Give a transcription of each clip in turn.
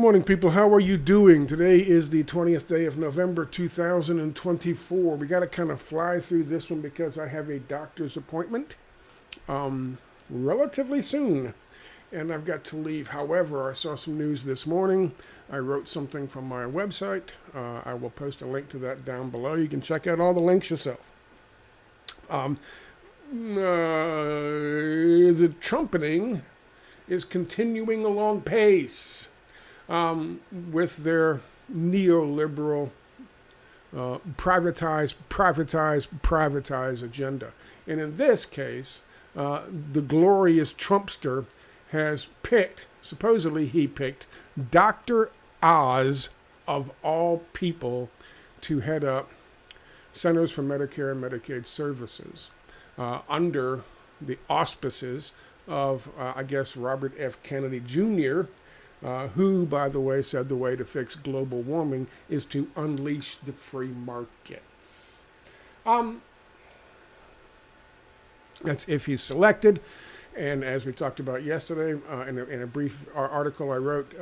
morning, people. How are you doing? Today is the 20th day of November 2024. We got to kind of fly through this one because I have a doctor's appointment relatively soon, and I've got to leave. However, I saw some news this morning. I wrote something from my website. I will post a link to that down below. You can check out all the links yourself. The trumpeting is continuing along pace with their neoliberal privatize agenda. And in this case, the glorious Trumpster has picked, supposedly he picked, Dr. Oz, of all people, to head up Centers for Medicare and Medicaid Services under the auspices of, I guess, Robert F. Kennedy Jr., who, by the way, said the way to fix global warming is to unleash the free markets. That's if he's selected. And as we talked about yesterday, in a brief article I wrote,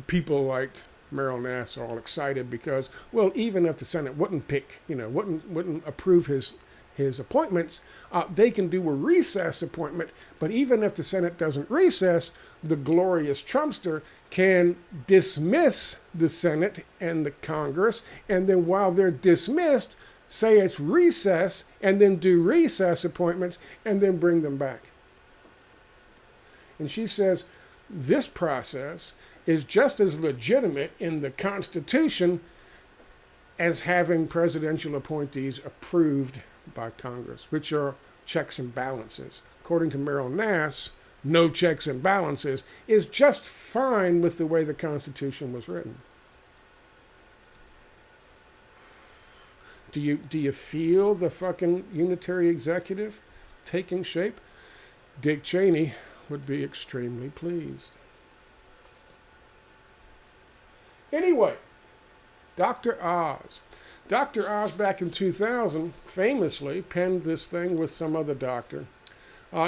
people like Meryl Nass are all excited because, well, even if the Senate wouldn't pick, wouldn't approve his appointments, they can do a recess appointment. But even if the Senate doesn't recess, the glorious Trumpster can dismiss the Senate and the Congress, and then while they're dismissed, say it's recess, and then do recess appointments, and then bring them back. And she says this process is just as legitimate in the Constitution as having presidential appointees approved by Congress, which are checks and balances. According to Meryl Nass, no checks and balances is just fine with the way the Constitution was written. Do you feel the fucking unitary executive taking shape? Dick Cheney would be extremely pleased. Anyway, Dr. Oz. Dr. Oz back in 2000 famously penned this thing with some other doctor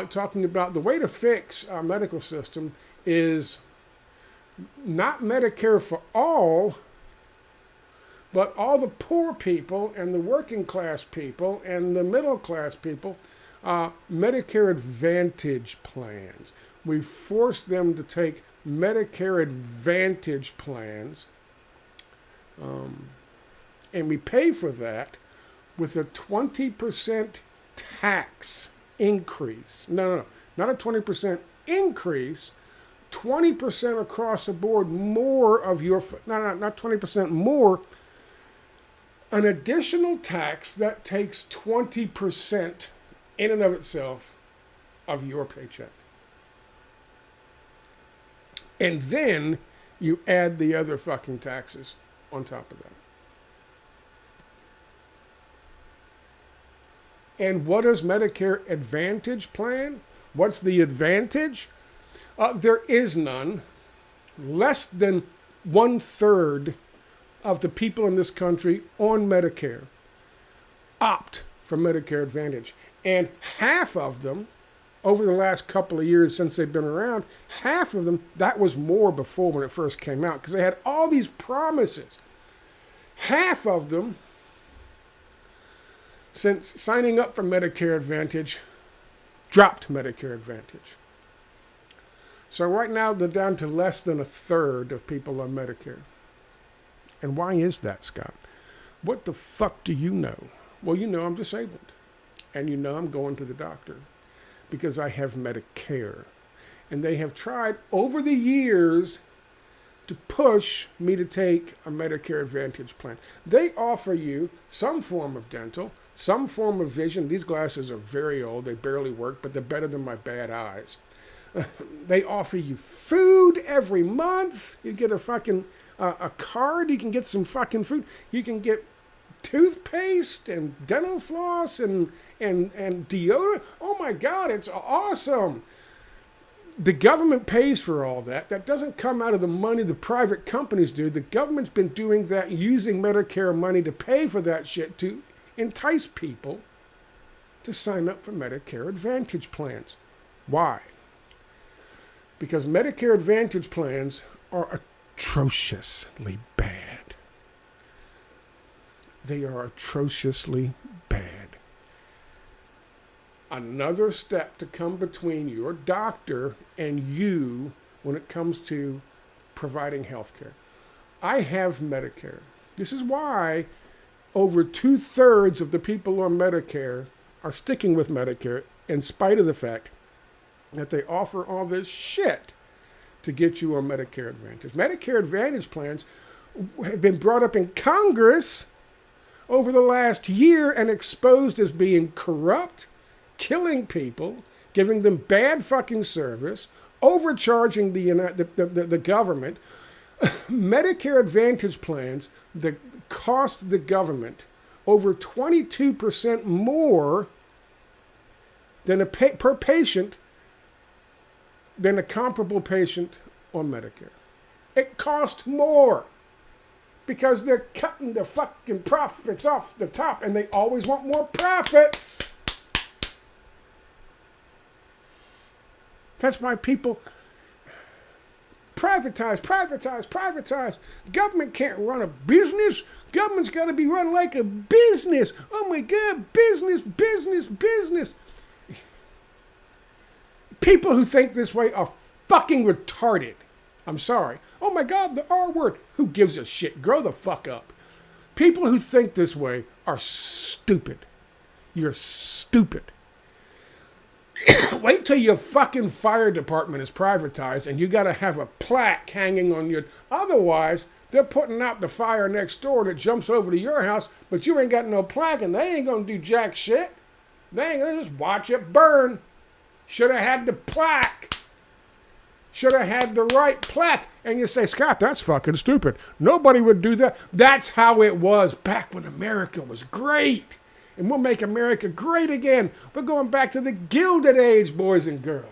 talking about the way to fix our medical system is not Medicare for all, but all the poor people and the working class people and the middle class people, Medicare Advantage plans. We force them to take Medicare Advantage plans, and we pay for that with a 20% tax increase. No, not a 20% increase, 20% across the board more of your, not 20% more, an additional tax that takes 20% in and of itself of your paycheck. And then you add the other fucking taxes on top of that. And what is Medicare Advantage plan? What's the advantage? There is none. Less than 1/3 of the people in this country on Medicare opt for Medicare Advantage. And half of them, over the last couple of years since they've been around, half of them, that was more before when it first came out, because they had all these promises. Half of them, since signing up for Medicare Advantage, dropped Medicare Advantage. So right now they're down to less than 1/3 of people on Medicare. And why is that, Scott? What the fuck do you know? Well, you know I'm disabled. And you know I'm going to the doctor because I have Medicare. And they have tried over the years to push me to take a Medicare Advantage plan. They offer you some form of dental, some form of vision. These glasses are very old. They barely work, but they're better than my bad eyes. They offer you food every month. You get a fucking a card. You can get some fucking food. You can get toothpaste and dental floss and deodorant. Oh my God, it's awesome. The government pays for all that. That doesn't come out of the money the private companies do. The government's been doing that, using Medicare money to pay for that shit to entice people to sign up for Medicare Advantage plans. Why? Because Medicare Advantage plans are atrociously bad. They are atrociously bad. Another step to come between your doctor and you when it comes to providing health care. I have Medicare. This is why over 2/3 of the people on Medicare are sticking with Medicare in spite of the fact that they offer all this shit to get you on Medicare Advantage. Medicare Advantage plans have been brought up in Congress over the last year and exposed as being corrupt, killing people, giving them bad fucking service, overcharging the government. Medicare Advantage plans that cost the government over 22% more than per patient than a comparable patient on Medicare. It costs more because they're cutting the fucking profits off the top and they always want more profits. That's why people privatize, privatize, privatize. Government can't run a business. Government's got to be run like a business. Oh my God, business, business, business. People who think this way are fucking retarded. I'm sorry. Oh my God, the R word. Who gives a shit? Grow the fuck up. People who think this way are stupid. You're stupid. Wait till your fucking fire department is privatized and you got to have a plaque hanging on your... Otherwise, they're putting out the fire next door and it jumps over to your house, but you ain't got no plaque and they ain't going to do jack shit. They ain't going to just watch it burn. Should have had the plaque. Should have had the right plaque. And you say, Scott, that's fucking stupid. Nobody would do that. That's how it was back when America was great. And we'll make America great again. We're going back to the Gilded Age, boys and girls.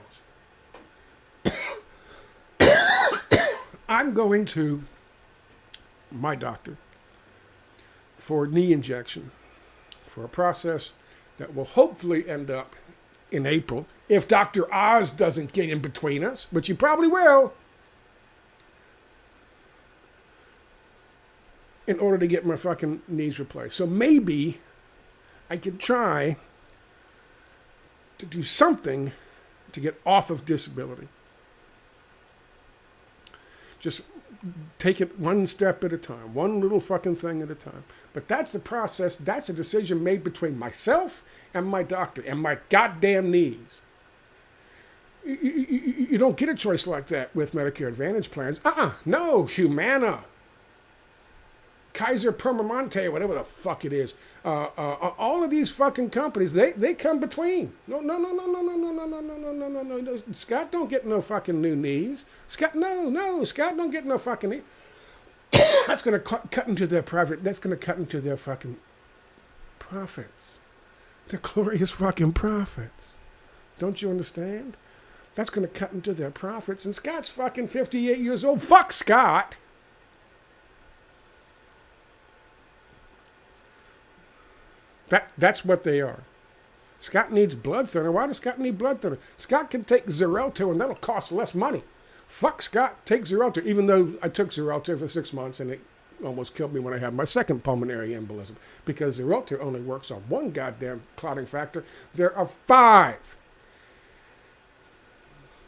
I'm going to my doctor for a knee injection for a process that will hopefully end up in April. If Dr. Oz doesn't get in between us, which he probably will, in order to get my fucking knees replaced. So maybe I could try to do something to get off of disability. Just take it one step at a time, one little fucking thing at a time. But that's the process. That's a decision made between myself and my doctor and my goddamn knees. You don't get a choice like that with Medicare Advantage plans. No, Humana, Kaiser Permanente, whatever the fuck it is. All of these fucking companies, they come between. No. Scott don't get no fucking new knees. Scott don't get no fucking knee. That's going to cut into their private, that's going to cut into their fucking profits. Their glorious fucking profits. Don't you understand? That's going to cut into their profits. And Scott's fucking 58 years old. Fuck Scott. That's what they are. Scott needs blood thinner. Why does Scott need blood thinner? Scott can take Xarelto and that'll cost less money. Fuck Scott, take Xarelto. Even though I took Xarelto for 6 months and it almost killed me when I had my second pulmonary embolism. Because Xarelto only works on one goddamn clotting factor. There are 5.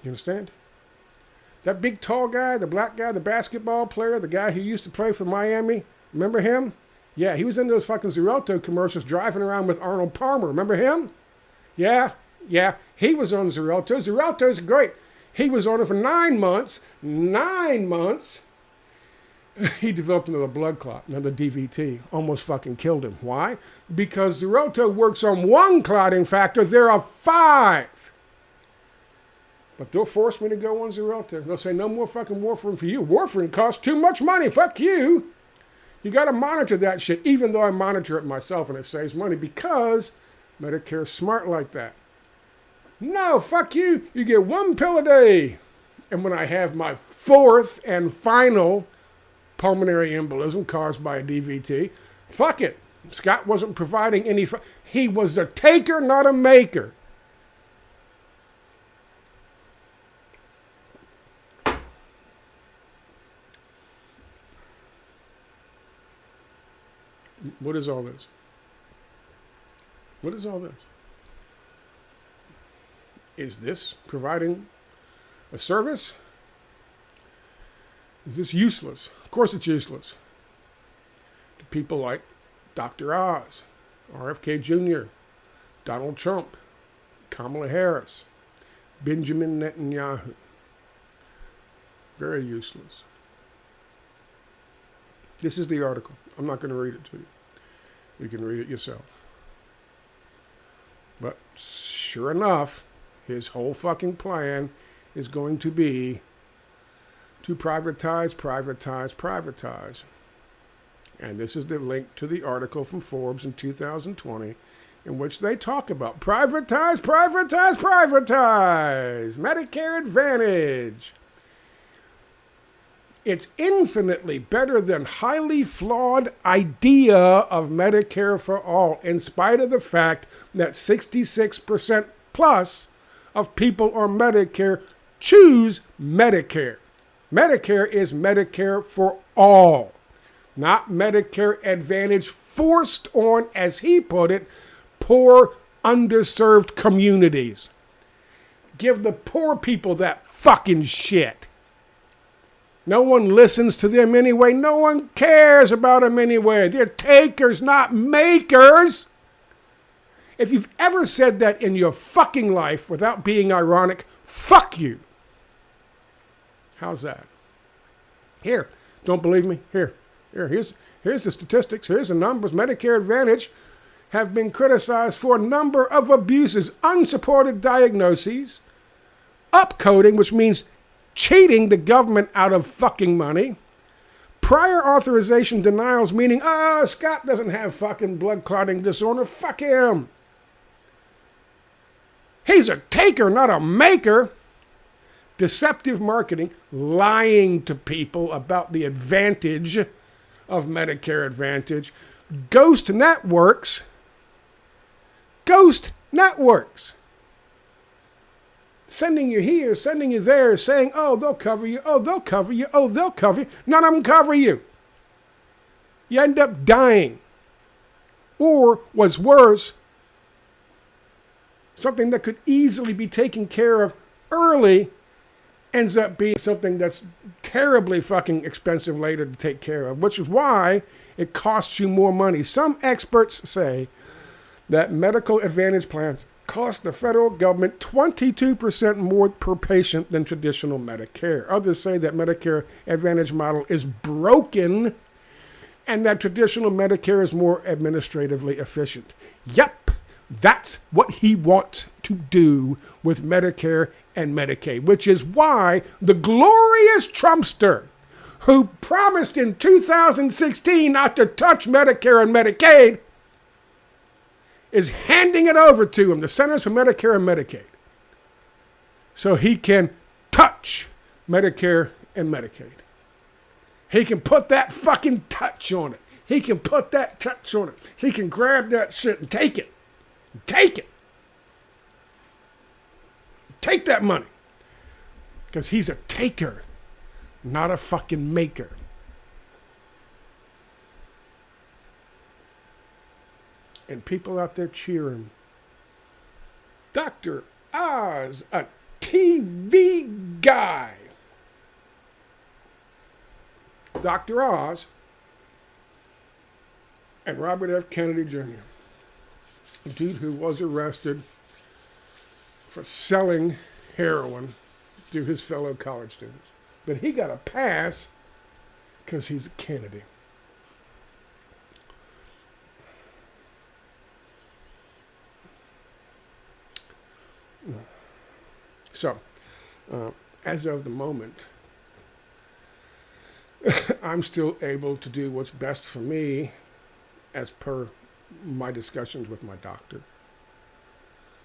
You understand? That big tall guy, the black guy, the basketball player, the guy who used to play for Miami, remember him? Yeah, he was in those fucking Xarelto commercials driving around with Arnold Palmer. Remember him? Yeah, he was on Xarelto. Xarelto's great. He was on it for 9 months. 9 months. He developed another blood clot, another DVT. Almost fucking killed him. Why? Because Xarelto works on one clotting factor. There are 5. But they'll force me to go on Xarelto. They'll say, no more fucking warfarin for you. Warfarin costs too much money. Fuck you. You got to monitor that shit, even though I monitor it myself and it saves money because Medicare's smart like that. No, fuck you. You get 1 pill a day. And when I have my 4th and final pulmonary embolism caused by a DVT, fuck it. Scott wasn't providing any... He was a taker, not a maker. What is all this? What is all this? Is this providing a service? Is this useless? Of course it's useless. To people like Dr. Oz, RFK Jr., Donald Trump, Kamala Harris, Benjamin Netanyahu. Very useless. This is the article. I'm not going to read it to you. You can read it yourself. But sure enough, his whole fucking plan is going to be to privatize, privatize, privatize. And this is the link to the article from Forbes in 2020 in which they talk about privatize, privatize, privatize, Medicare Advantage. It's infinitely better than highly flawed idea of Medicare for all, in spite of the fact that 66% plus of people on Medicare choose Medicare. Medicare is Medicare for all, not Medicare Advantage forced on, as he put it, poor, underserved communities. Give the poor people that fucking shit. No one listens to them anyway. No one cares about them anyway. They're takers, not makers. If you've ever said that in your fucking life without being ironic, fuck you. How's that? Here, don't believe me? Here's the statistics. Here's the numbers. Medicare Advantage have been criticized for a number of abuses, unsupported diagnoses, upcoding, which means cheating the government out of fucking money, prior authorization denials, meaning, Scott doesn't have fucking blood clotting disorder, fuck him. He's a taker, not a maker. Deceptive marketing, lying to people about the advantage of Medicare Advantage, ghost networks, sending you here, sending you there, saying, oh, they'll cover you, oh, they'll cover you, oh, they'll cover you. None of them cover you. You end up dying. Or, what's worse, something that could easily be taken care of early ends up being something that's terribly fucking expensive later to take care of, which is why it costs you more money. Some experts say that medical advantage plans cost the federal government 22% more per patient than traditional Medicare. Others say that Medicare Advantage model is broken and that traditional Medicare is more administratively efficient. Yep, that's what he wants to do with Medicare and Medicaid, which is why the glorious Trumpster, who promised in 2016 not to touch Medicare and Medicaid, is handing it over to him, the Centers for Medicare and Medicaid, so he can touch Medicare and Medicaid. He can put that fucking touch on it. He can put that touch on it. He can grab that shit and take it. Take it. Take that money. Because he's a taker, not a fucking maker. And people out there cheering. Dr. Oz, a TV guy. Dr. Oz and Robert F. Kennedy Jr., a dude who was arrested for selling heroin to his fellow college students. But he got a pass because he's a Kennedy. So, as of the moment, I'm still able to do what's best for me as per my discussions with my doctor.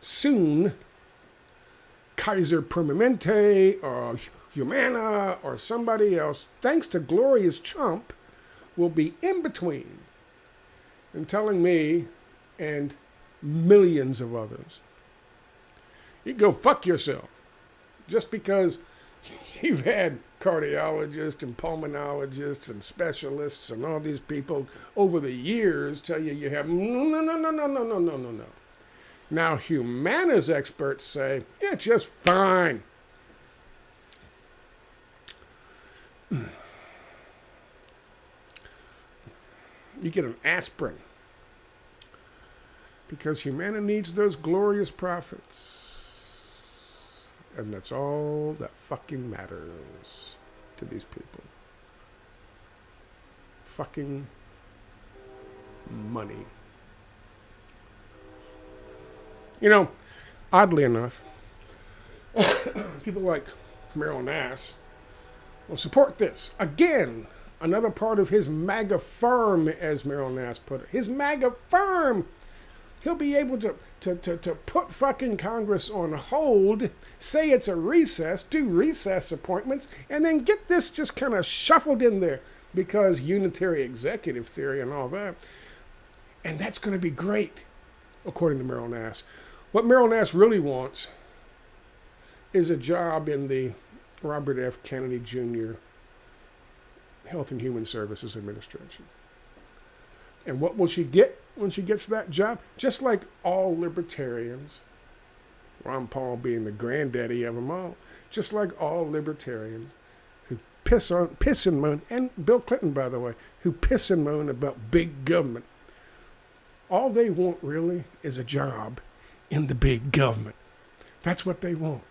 Soon, Kaiser Permanente or Humana or somebody else, thanks to Glorious Trump, will be in between and telling me and millions of others, you go fuck yourself. Just because you've had cardiologists and pulmonologists and specialists and all these people over the years tell you have no. Now, Humana's experts say it's just fine. You get an aspirin because Humana needs those glorious profits. And that's all that fucking matters to these people. Fucking money. You know, oddly enough, people like Meryl Nass will support this. Again, another part of his MAGA firm, as Meryl Nass put it. His MAGA firm. He'll be able to put fucking Congress on hold, say it's a recess, do recess appointments, and then get this just kind of shuffled in there because unitary executive theory and all that. And that's going to be great, according to Meryl Nass. What Meryl Nass really wants is a job in the Robert F. Kennedy Jr. Health and Human Services Administration. And what will she get when she gets that job? Just like all libertarians, Ron Paul being the granddaddy of them all, just like all libertarians who piss and moan, and Bill Clinton, by the way, who piss and moan about big government. All they want really is a job in the big government. That's what they want.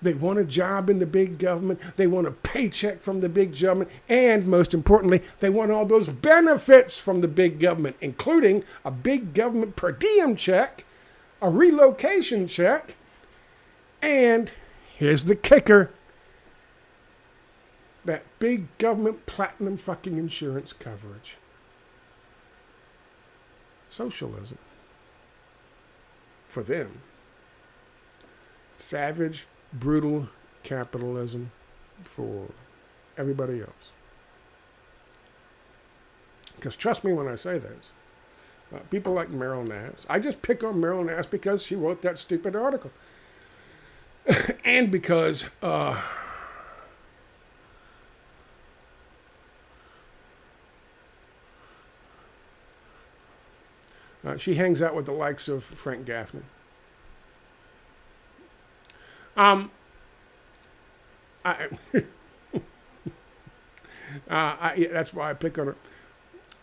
They want a job in the big government. They want a paycheck from the big government. And most importantly, they want all those benefits from the big government, including a big government per diem check, a relocation check, and here's the kicker, that big government platinum fucking insurance coverage. Socialism. For them. Savage, brutal capitalism for everybody else. Because trust me when I say this, people like Meryl Nass, I just pick on Meryl Nass because she wrote that stupid article. And because she hangs out with the likes of Frank Gaffney. That's why I pick on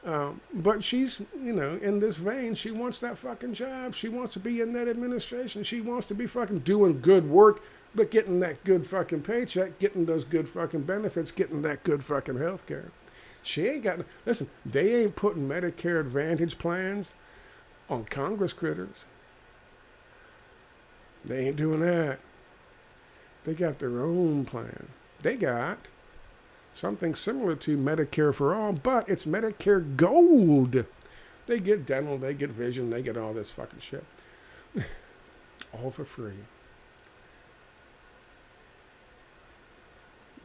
her. But she's, in this vein, she wants that fucking job. She wants to be in that administration. She wants to be fucking doing good work, but getting that good fucking paycheck, getting those good fucking benefits, getting that good fucking health care. She ain't got, listen, they ain't putting Medicare Advantage plans on Congress critters. They ain't doing that. They got their own plan. They got something similar to Medicare for all, but it's Medicare Gold. They get dental, they get vision, they get all this fucking shit. All for free.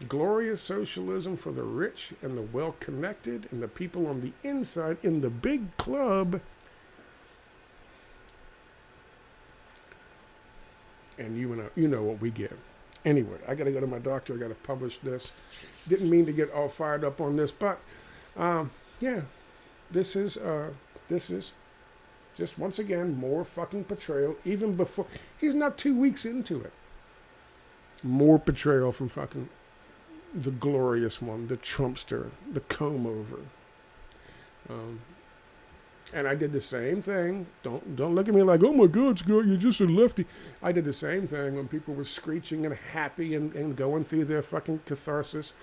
Glorious socialism for the rich and the well-connected and the people on the inside in the big club. And you know what we get. Anyway, I got to go to my doctor. I got to publish this. Didn't mean to get all fired up on this, but yeah, this is just once again more fucking betrayal. Even before he's not 2 weeks into it, more betrayal from fucking the glorious one, the Trumpster, the comb over. And I did the same thing. Don't look at me like, oh my God, Scott, you're just a lefty. I did the same thing when people were screeching and happy and going through their fucking catharsis,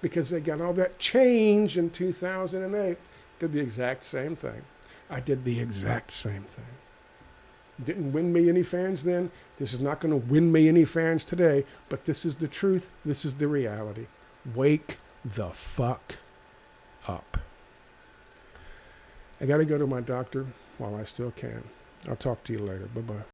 because they got all that change in 2008. Did the exact same thing. I did the exact same thing. Didn't win me any fans then. This is not going to win me any fans today, but this is the truth. This is the reality. Wake the fuck up. I got to go to my doctor while I still can. I'll talk to you later. Bye-bye.